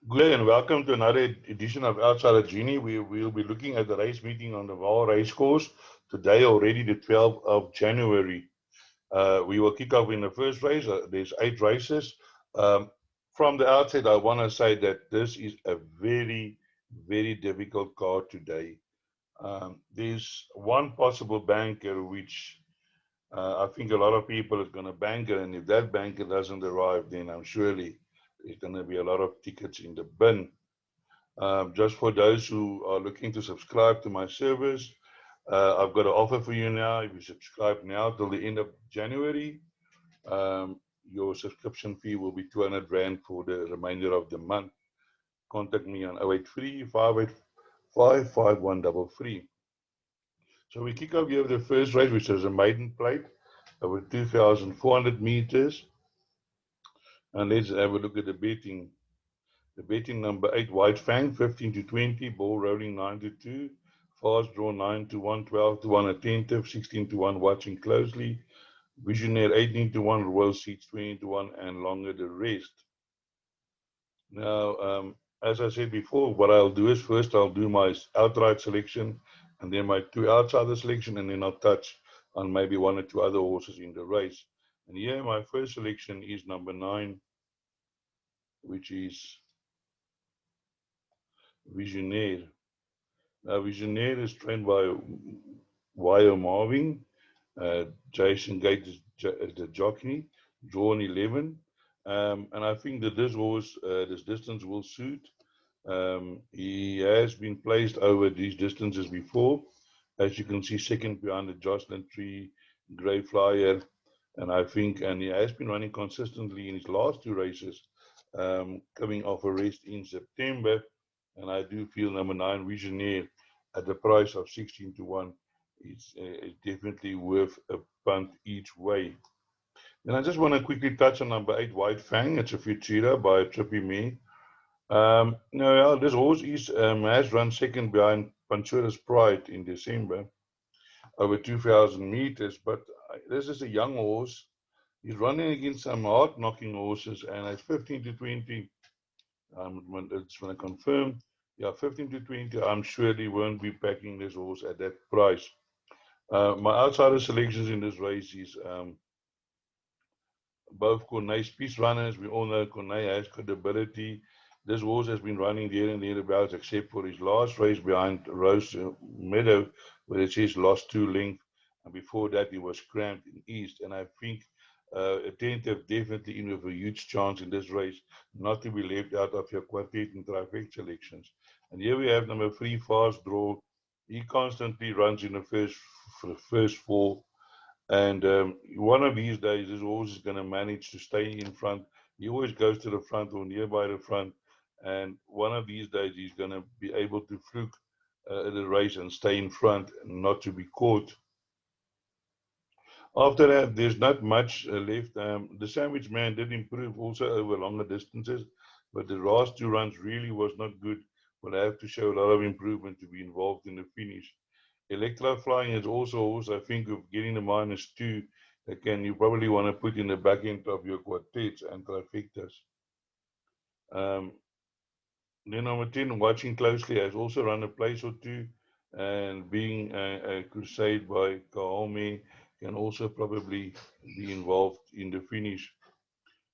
Good day and welcome to another edition of Outside of Genie. We'll be looking at the race meeting on the Vaal race course today, already the 12th of January. We will kick off in the first race. There's 8 races. Um, from the outset, I want to say that this is a very, very difficult card today. There's one possible banker which I think a lot of people is going to banker, and if that banker doesn't arrive, then I'm surely there's going to be a lot of tickets in the bin. Just for those who are looking to subscribe to my service, I've got an offer for you now. If you subscribe now till the end of January, your subscription fee will be 200 Rand for the remainder of the month. Contact me on 083 585 5133. So we kick off here with the first race, which is a maiden plate over 2,400 meters. And let's have a look at the betting. The betting number 8, White Fang, 15 to 20, ball rolling 9 to 2, fast draw 9 to 1, 12 to 1, attentive 16 to 1, watching closely, Visionaire 18 to 1, Royal Seats 20 to 1, and longer the rest. Now, as I said before, what I'll do is first I'll do my outright selection and then my two outsider selection, and then I'll touch on maybe one or two other horses in the race. And here my first selection is number 9, which is Visionaire. Now, Visionaire is trained by Wire Marvin. Jason Gate is the jockey, drawn 11. And I think that this horse, this distance will suit. He has been placed over these distances before. As you can see, second behind the Jocelyn Tree, Grey Flyer. And he has been running consistently in his last 2 races, coming off a rest in September. And I do feel number 9, Visionaire, at the price of 16 to 1, is definitely worth a punt each way. Then I just want to quickly touch on number 8, White Fang. It's a Futura by Trippy Me. No, this horse has run second behind Panchura's Pride in December over 2,000 meters, but this is a young horse. He's running against some hard knocking horses, and at 15 to 20, I just want to confirm. Yeah, 15 to 20, I'm sure they won't be backing this horse at that price. My outsider selections in this race is both Cornet's speed runners. We all know Cornet has good ability. This horse has been running there and thereabouts, except for his last race behind Rose Meadow, where it says lost 2 lengths. And before that, he was cramped in East. And I think Attentive definitely in with a huge chance in this race, not to be left out of your quartet and trifecta selections. And here we have number 3, Fast Draw. He constantly runs in the first 4. And one of these days, this horse is going to manage to stay in front. He always goes to the front or nearby the front. And one of these days, he's going to be able to fluke the race and stay in front, and not to be caught. After that, there's not much left. The Sandwich Man did improve also over longer distances, but the last 2 runs really was not good. Will have to show a lot of improvement to be involved in the finish. Electro Flying is also, I think, of getting the -2 that you probably want to put in the back end of your quartets and trifectas. Um, then number 10, Watching Closely, has also run a place or two, and being a crusade by Kaome can also probably be involved in the finish.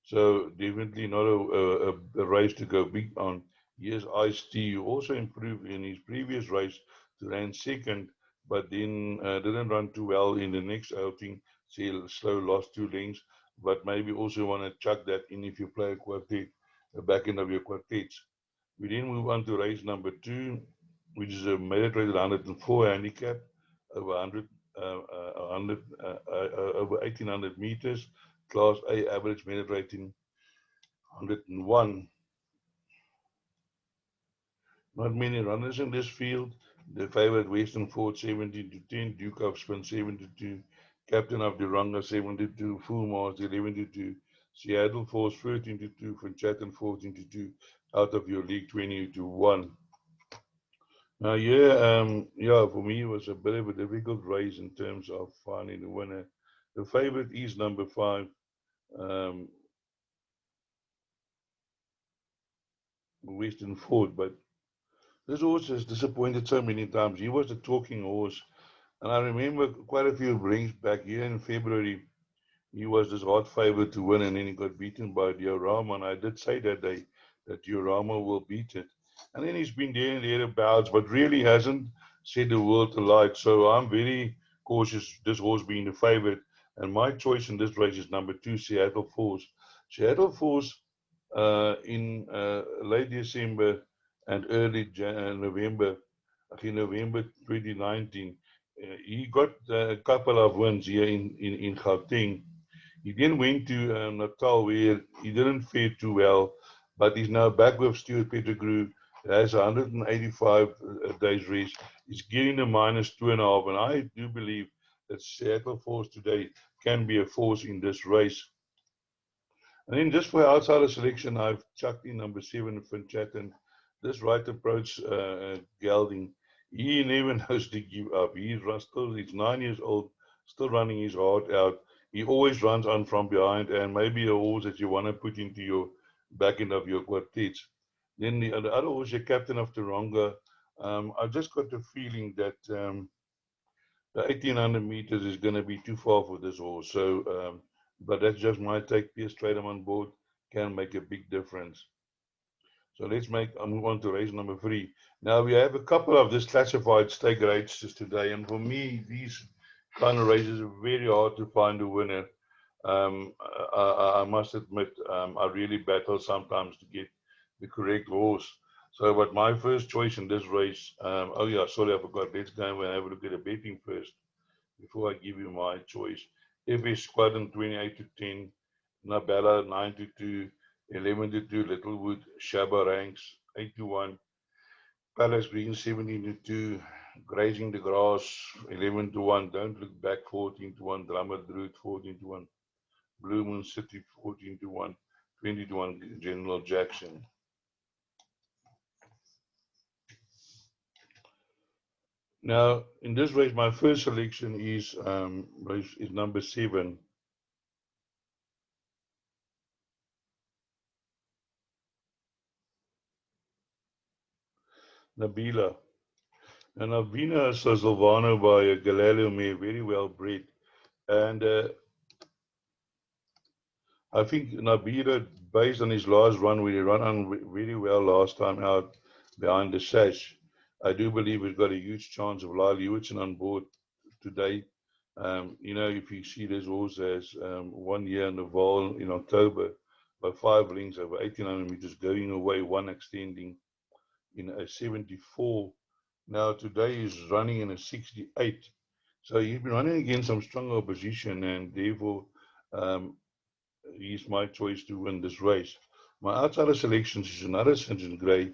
So definitely not a race to go big on. Yes, Ice-T, who also improved in his previous race to run second, but then didn't run too well in the next outing. Slow, lost 2 lengths, but maybe also want to chuck that in if you play a quartet, the back end of your quartets. We then move on to race number 2, which is a meditated 104 handicap over 100, 100 over 1800 meters, Class A average merit rating 101. Not many runners in this field. The favorite Western Ford 17 to 10, Duke of Spin 7 to 2, Captain of Duranga 7 to 2, Full Mars 11 to 2, Seattle Force 13 to 2, Van Chatten 14 to 2, out of your league 20 to 1. Now, yeah, for me it was a bit of a difficult race in terms of finding the winner. The favorite is number 5, um, Western Ford, but this horse has disappointed so many times. He was the talking horse, and I remember quite a few brings back here in February. He was this hot favorite to win, and then he got beaten by Diorama. And I did say that day that Diorama will beat it. And then he's been there and thereabouts, but really hasn't set the world alight. So I'm very cautious, this horse being the favorite. And my choice in this race is number 2, Seattle Force. Seattle Force in late December and early November, I think November 2019, he got a couple of wins here in Gauteng. He then went to Natal where he didn't fare too well, but he's now back with Stuart Pettigrew. Has 185 days race. He's getting a -2.5, and I do believe that Seattle Force today can be a force in this race. And then just for outsider selection, I've chucked in number 7, Finchatten. This right approach, Gelding. He never knows to give up. He's 9 years old, still running his heart out. He always runs on from behind, and maybe a horse that you want to put into your back end of your quartets. Then the other horse, your Captain of Taronga. I just got the feeling that the 1800 meters is going to be too far for this horse. So, but that's just my take. Pierce Stratham on board can make a big difference. So let's move on to race number 3. Now we have a couple of this classified stake races today, and for me, these kind of races are very hard to find a winner. I must admit, I really battle sometimes to get the correct horse. So, but my first choice in this race, oh yeah, sorry, I forgot. Let's go and have a look at the betting first before I give you my choice. FS Squadron 28 to 10, Nabella 9 to 2, 11 to 2, Littlewood, Shabba Ranks 8 to 1, Palace Green 17 to 2, Grazing the Grass 11 to 1, Don't Look Back 14 to 1, Drummer Druid 14 to 1, Blue Moon City 14 to 1, 20 to 1, General Jackson. Now, in this race, my first selection is number 7, Nabila. And Avina Silvano by Galileo May, very well bred. And I think Nabila, based on his last run, where he ran on very well last time out behind the sash, I do believe he's got a huge chance of Lyle Hewitson on board today. If you see this horse as 1 year in the Vaal in October by 5 lengths over 1800 meters, going away, one extending in a 74. Now today he's running in a 68. So he's been running against some strong opposition, and therefore um, he's my choice to win this race. My outsider selections is another St. John Grey,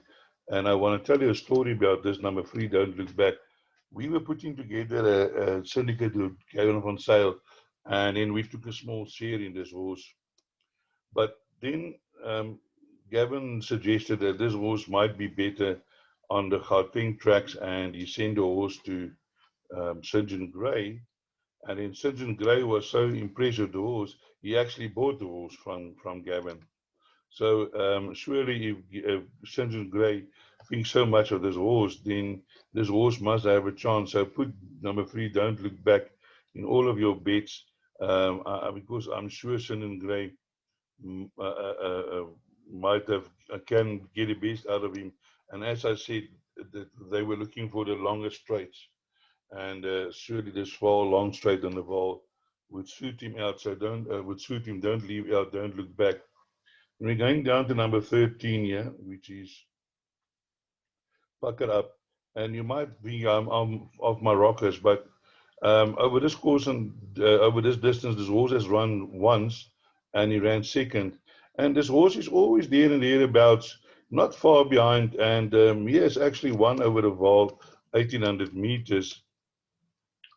and I want to tell you a story about this number 3, Don't Look Back. We were putting together a syndicate to go on sale, and then we took a small share in this horse. But then Gavin suggested that this horse might be better on the Gauteng tracks, and he sent the horse to St. John Grey. And then St. John Grey was so impressed with the horse, he actually bought the horse from Gavin. So surely if St. John Grey thinks so much of this horse, then this horse must have a chance. So put number 3, Don't Look Back, in all of your bets, because I'm sure St. John Grey might have can get the best out of him. And as I said, that they were looking for the longest straights, and surely this Vaal long straight on the Vaal would suit him out. So would suit him. Don't leave out. Don't look back. And we're going down to number 13 here, which is Pucker Up. And you might be off my rockers, but over this course and over this distance, this horse has run once, and he ran second. And this horse is always there and thereabouts, not far behind. And he has actually won over the Vaal 1800 meters.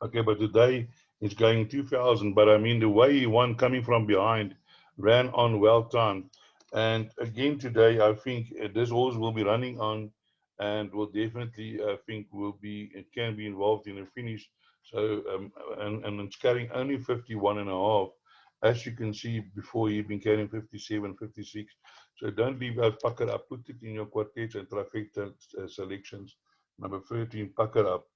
Okay, but today he's going 2000. But I mean, the way he won coming from behind, ran on well timed. And again today, I think this horse will be running on, and will definitely, I think, it can be involved in a finish. So, and it's carrying only 51 and a half. As you can see, before he's been carrying 57, 56. So don't leave out pucker up. Put it in your quartets and trifecta selections. Number 13, pucker up.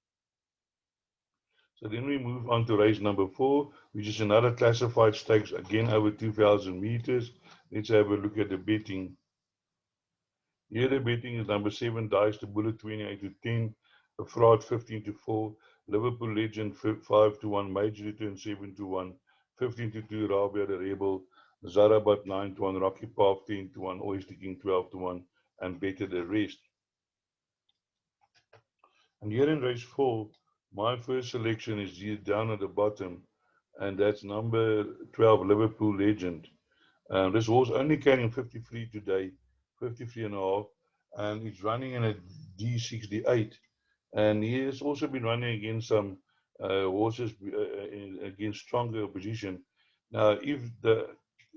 So then we move on to race number 4, which is another classified stakes, again over 2,000 meters. Let's have a look at the betting. Here the betting is number 7, Dice to Bullet 28 to 10, a Fraud 15 to 4, Liverpool Legend 5 to 1, Major Return 7 to 1, 15 to 2, Rabia the Rebel, Zarabat 9 to 1, Rocky Park 10 to 1, Oyster King 12 to 1, and Better the Rest. And here in race 4, my first selection is here down at the bottom, and that's number 12, Liverpool Legend. This horse only carrying 53 today, 53 and a half, and it's running in a D68. And he has also been running against some horses against stronger opposition. Now, if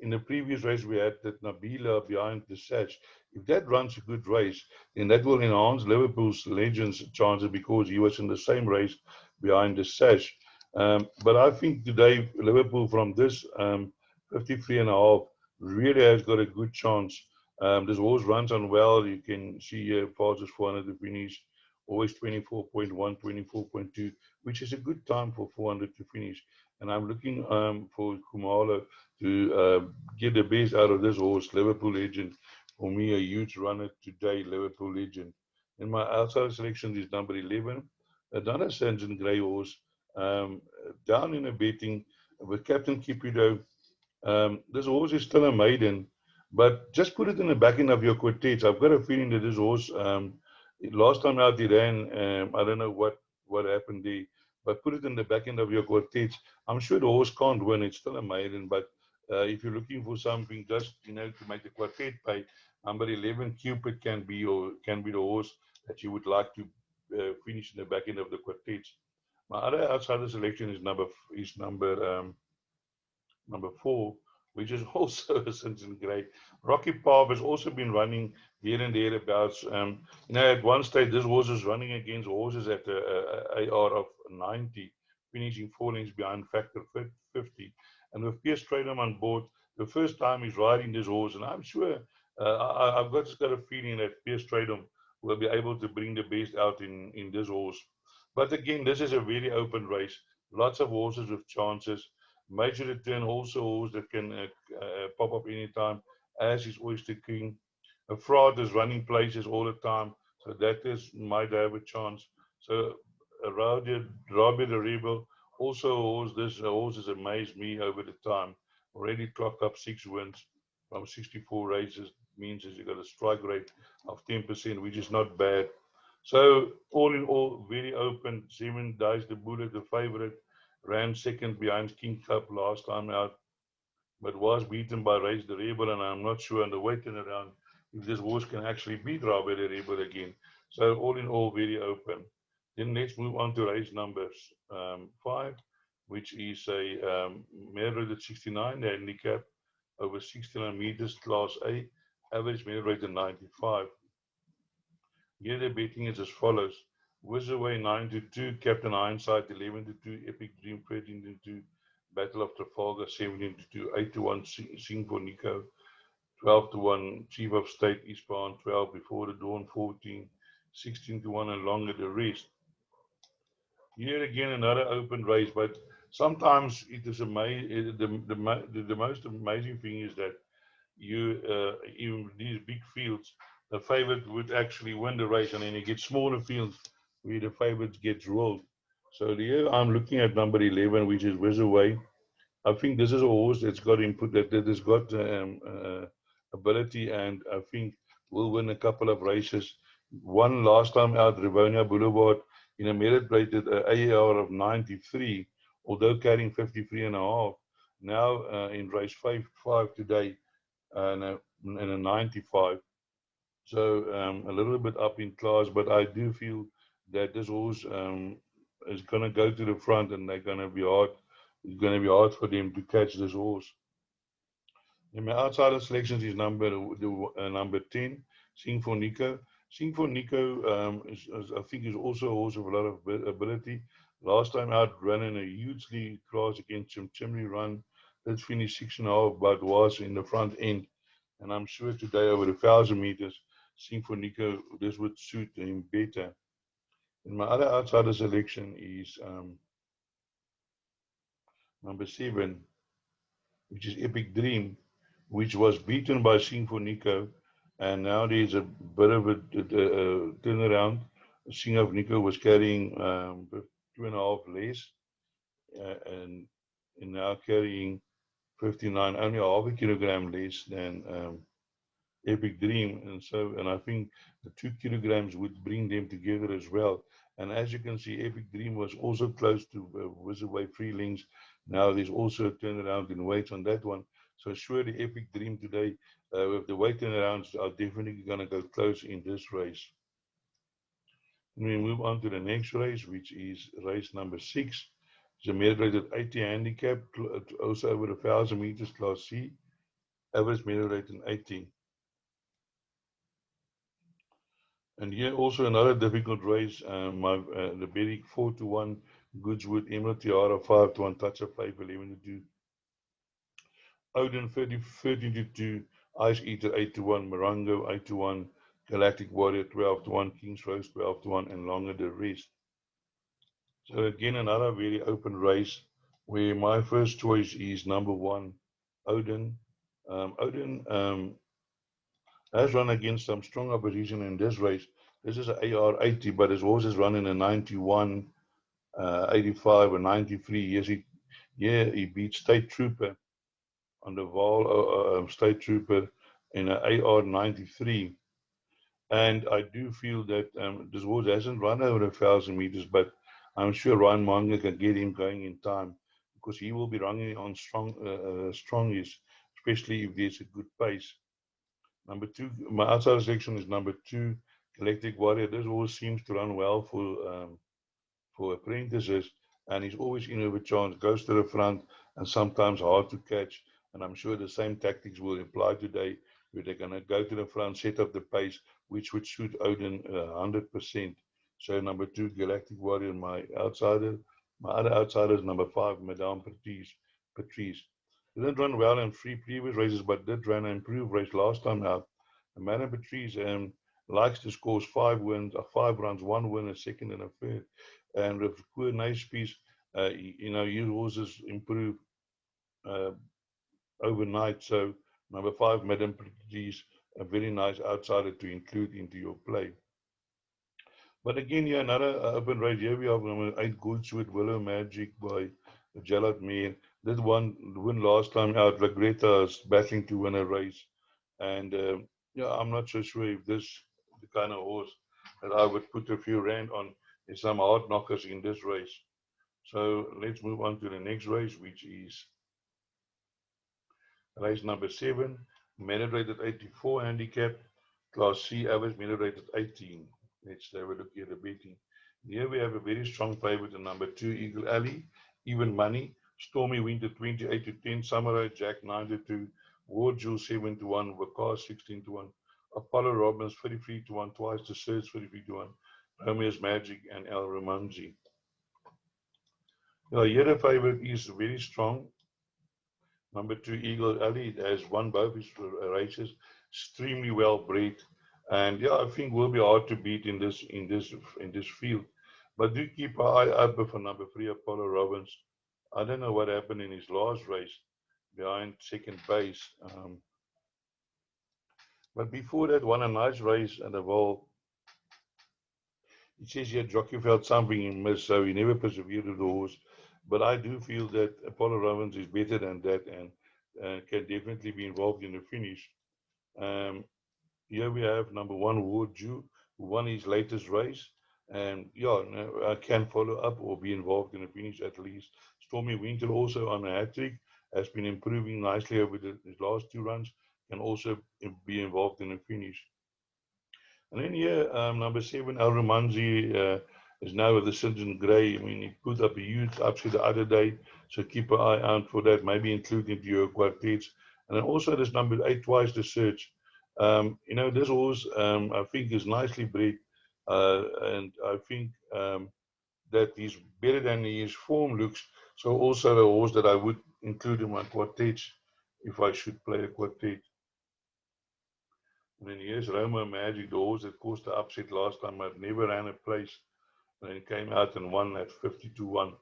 in the previous race we had that Nabila behind the Sash, if that runs a good race, then that will enhance Liverpool's Legends chances because he was in the same race behind the Sash. But I think today Liverpool from this 53 and a half really has got a good chance. This horse runs on well. You can see here passes 400 to finish, always 24.1, 24.2, which is a good time for 400 to finish. And I'm looking for Kumalo to get the best out of this horse, Liverpool Legend. For me, a huge runner today, Liverpool Legend. And my outside selection is number 11, another Sanson Grey horse, um, down in a betting with Captain Kipido. This horse is still a maiden, but just put it in the back end of your quartets. I've got a feeling that this horse, last time out he ran, I don't know what happened there, but put it in the back end of your quartets. I'm sure the horse can't win. It's still a maiden, but if you're looking for something just to make the quartet pay, number 11 Cupid can be the horse that you would like to finish in the back end of the quartets. My other outsider selection is number 4, which is also a Simpson grade. Rocky Park has also been running here and thereabouts. At one stage, this horse was running against horses at a AR of 90, finishing 4 lengths behind factor 50. And with Pierce Stradom on board, the first time he's riding this horse, and I'm sure I've just got a feeling that Pierce Stradom will be able to bring the best out in this horse. But again, this is a very open race. Lots of horses with chances. Major return also horse that can pop up anytime, as is Oyster King. A Fraud is running places all the time, so that is might have a chance. So Rabia the Rebel, also a horse. This horse has amazed me over the time. Already clocked up 6 wins from 64 races. Means that you got a strike rate of 10%, which is not bad. So all in all, very open. 7 Dice the Bullet, the favorite, ran second behind King Cup last time out, but was beaten by Race the Rebel, and I'm not sure on the waiting around if this horse can actually beat Rabia the Rebel again. So all in all, very open. Then let's move on to race number 5, which is a mare rate at 69, the handicap over 69 meters, class A, average mare rate at 95. Here the betting is as follows. Wizaway 9 to 2, Captain Hindsight 11 to 2, Epic Dream 13 to 2, Battle of Trafalgar 17 to 2, 8 to 1, Sing for Nico 12 to 1, Chief of State Eastbound 12, Before the Dawn 14, 16 to 1, and Longer the Rest. Here again another open race, but sometimes it is amazing. The most amazing thing is that in these big fields, the favorite would actually win the race, and then you get smaller fields where the favorites get rolled. So here I'm looking at number 11, which is Wizaway. I think this is a horse that's got input, that has got ability, and I think will win a couple of races. One last time out, Rivonia Boulevard, in a merit rated AAR of 93, although carrying 53 and a half. Now in race 5 today, and a 95. So a little bit up in class, but I do feel that this horse is going to go to the front, and they're going to be hard. It's going to be hard for them to catch this horse. And my outsider selections is number 10, Sing for Nico. Sing for Nico, I think, is also a horse of a lot of ability. Last time out, ran in a hugely class against Chimchimney Run, Let's finish 6.5, but was in the front end. And I'm sure today over 1,000 meters, Sinfonico, this would suit him better. And my other outsider selection is number 7, which is Epic Dream, which was beaten by Sinfonico. And now there's a bit of a turnaround. Sinfonico was carrying 2.5 less, and now carrying 59, only half a kilogram less than Epic Dream. And I think the 2 kilograms would bring them together as well. And as you can see, Epic Dream was also close to Wizardway Free Links. Now there's also a turnaround in weight on that one. So surely Epic Dream today, with the weight turnarounds, are definitely going to go close in this race. And we move on to the next race, which is race number 6. It's a medal rated 80 handicap, also over 1,000 meters, Class C. Average medal rating 80. And here also another difficult race. The Berwick 4-1, Goodswood, Emerald Tiara 5-1, Touch of Faith 11-2, Odin 13-2, Ice Eater 8-1, Morongo 8-1, Galactic Warrior 12-1, King's Rose 12-1, and Longer the rest. So again, another very open race where my first choice is number 1, Odin. Odin has run against some strong opposition in this race. This is an AR 80, but his horse is running a 91, 85, or 93. Yes, he beat State Trooper on the Vaal State Trooper in an AR 93. And I do feel that this horse hasn't run over 1,000 meters, but I'm sure Ryan Manga can get him going in time because he will be running on strongest, especially if there's a good pace. Number 2, my outside section is number 2, Galactic Warrior. This horse seems to run well for apprentices, and he's always in over chance, goes to the front, and sometimes hard to catch. And I'm sure the same tactics will apply today, where they're going to go to the front, set up the pace, which would suit Odin 100%. So number 2, Galactic Warrior, my outsider. My other outsider is number 5, Madame Patrice. Didn't run well in 3 previous races, but did run an improved race last time out. And Madame Patrice likes to score 5 wins, 5 runs, 1 win, a second, and a third. And with poor nice piece, your horses improve overnight. So number 5, Madame Patrice, a very nice outsider to include into your play. But again, yeah, another open race. Here we have number 8, Goodswood, Willow Magic by Jalad Mir. Did win last time out. Regretta is battling to win a race. And yeah, I'm not so sure if this the kind of horse that I would put a few rand on. There's some hard knockers in this race. So let's move on to the next race, which is race number 7, medal rated 84 handicap, Class C, average medal rated 18. Let's have a look at the betting. Here we have a very strong favorite in number 2, Eagle Alley, even money, Stormy Winter 28-10, Samurai Jack 9-2, War Jewel 7-1, Vakar 16-1, Apollo Robbins 33-1, Twice the Search 33-1, Romeo's Magic, and El Ramonzi. The Yellow favorite is very strong. Number 2, Eagle Alley, has won both his races, extremely well bred, and yeah, I think will be hard to beat in this field. But do keep an eye out for number 3, Apollo Robbins. I don't know what happened in his last race behind second base, but before that, won a nice race at the Vaal. It says here Jockey felt something he missed, so he never persevered with the horse. But I do feel that Apollo Robbins is better than that and can definitely be involved in the finish. Um, Here we have number 1, Ward Jew, who won his latest race. And yeah, I can follow up or be involved in the finish at least. Stormy Winter also on a hat trick, has been improving nicely over his last 2 runs, can also be involved in the finish. And then here, number 7, Al Ramanzi is now with the St. Grey. I mean, he put up a huge upset the other day, so keep an eye out for that, maybe include into your quartets. And then also this number 8, Twice the Search. This horse, I think, is nicely bred, and I think that he's better than his form looks. So also a horse that I would include in my quartets if I should play a quartet. And then here's Roma Magic, the horse that caused the upset last time. I've never ran a place and then came out and won at 50-1.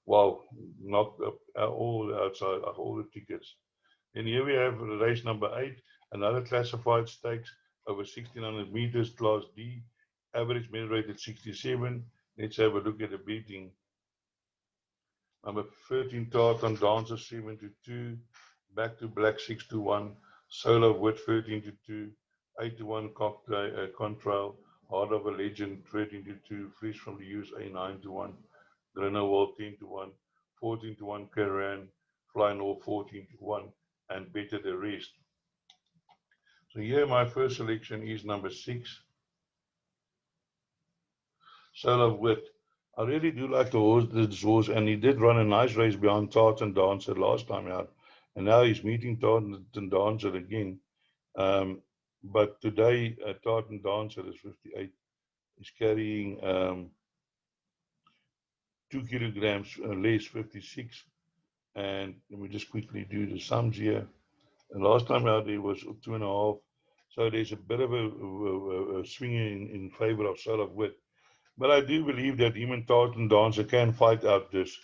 Wow, knocked up all the outside, all the tickets. And here we have race number 8, another classified stakes over 1600 meters, class D, average merit rate at 67. Let's have a look at the beating. Number 13, Tartan Dancer 7-2, back to black 6-1, Solar Wit 13-2, 8-1 Cocktail Contrail, Heart of a Legend 13-2, Fresh from the USA 9-1, Grindelwald 10-1, 14-1 Karan, Flying All 14-1, and Better the Rest. So here my first selection is number 6, Solar Wit. I really do like this horse, and he did run a nice race behind Tartan Dancer last time out, and now he's meeting Tartan Dancer again. But today, Tartan Dancer is 58. He's carrying 2 kilograms less, 56. And let me just quickly do the sums here. And last time out, it was 2.5. So there's a bit of a swing in favor of Solar Wit. But I do believe that even Tartan Dancer can fight out this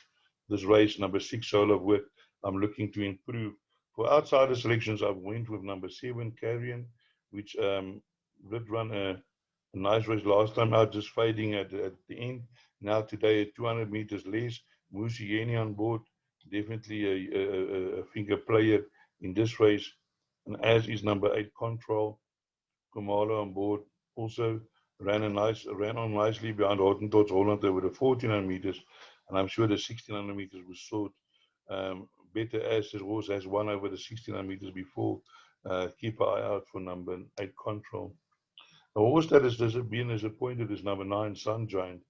race. Number 6, Solar Wit, I'm looking to improve. For outsider selections, I've went with number 7, Carrion, which did run a nice race last time out, just fading at the end. Now today at 200 meters less, Genie on board, definitely a finger player in this race. And as is number 8, Control, Kamala on board, also ran on nicely behind Hottentots Holland over the 1400 meters, and I'm sure the 1600 meters was short. Better as this horse has won over the 1600 meters before. Keep an eye out for number 8, Control. The horse that has been disappointed is number 9, Sun Giant,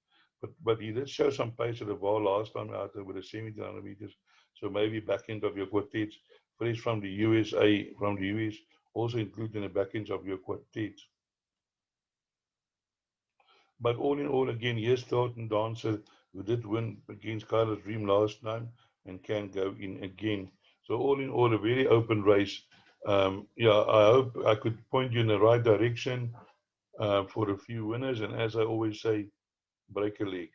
but he did show some pace at the Vaal last time out over the 1700 meters, so maybe back end of your quartets, fresh from the USA, from the US, also include in the back end of your quartets. But all in all, again, yes, Tartan Dancer, who did win against Kyler's Dream last time and can go in again. So all in all, a very open race. Yeah, I hope I could point you in the right direction for a few winners. And as I always say, break a leg.